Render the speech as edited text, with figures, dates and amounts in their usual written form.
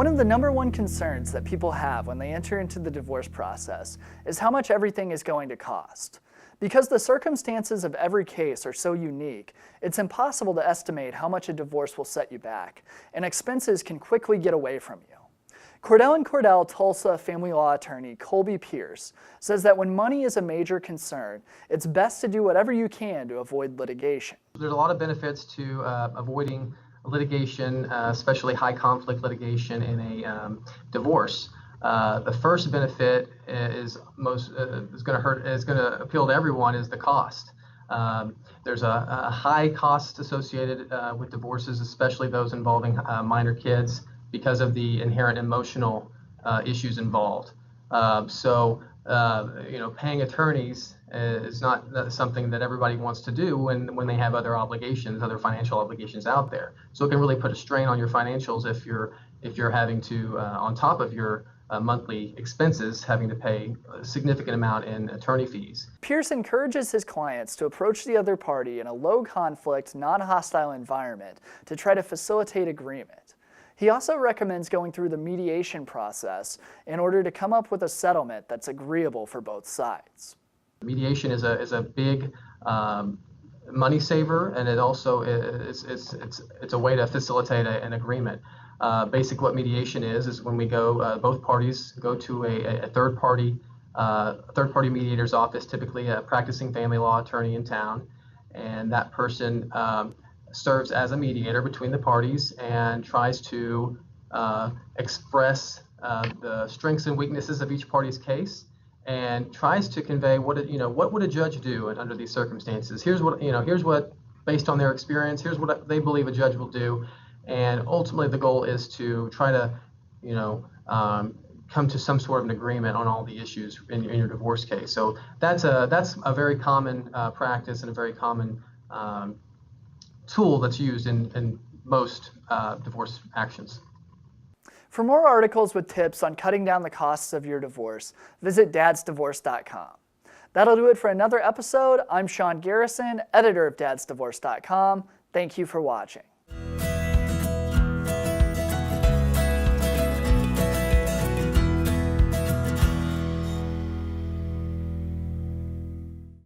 One of the #1 concerns that people have when they enter into the divorce process is how much everything is going to cost. Because the circumstances of every case are so unique, it's impossible to estimate how much a divorce will set you back, and expenses can quickly get away from you. Cordell Cordell Tulsa family law attorney Colby Pearce says that when money is a major concern, it's best to do whatever you can to avoid litigation. There's a lot of benefits to avoiding litigation, especially high conflict litigation in a divorce. The first benefit is going to appeal to everyone is the cost. There's a high cost associated with divorces, especially those involving minor kids, because of the inherent emotional issues involved. Paying attorneys is not something that everybody wants to do when they have other obligations, other financial obligations out there. So it can really put a strain on your financials if you're having to, on top of your monthly expenses, having to pay a significant amount in attorney fees. Pearce encourages his clients to approach the other party in a low-conflict, non-hostile environment to try to facilitate agreement. He also recommends going through the mediation process in order to come up with a settlement that's agreeable for both sides. Mediation is a big money saver, and it also it's a way to facilitate an agreement. Basically, what mediation is when we go, both parties go to a third party mediator's office, typically a practicing family law attorney in town, and that person serves as a mediator between the parties and tries to express the strengths and weaknesses of each party's case, and tries to convey what would a judge do under these circumstances. Here's what based on their experience, here's what they believe a judge will do, and ultimately the goal is to try to come to some sort of an agreement on all the issues in your divorce case. So that's a very common practice and a very common tool that's used in most divorce actions. For more articles with tips on cutting down the costs of your divorce, visit DadsDivorce.com. That'll do it for another episode. I'm Sean Garrison, editor of DadsDivorce.com. Thank you for watching.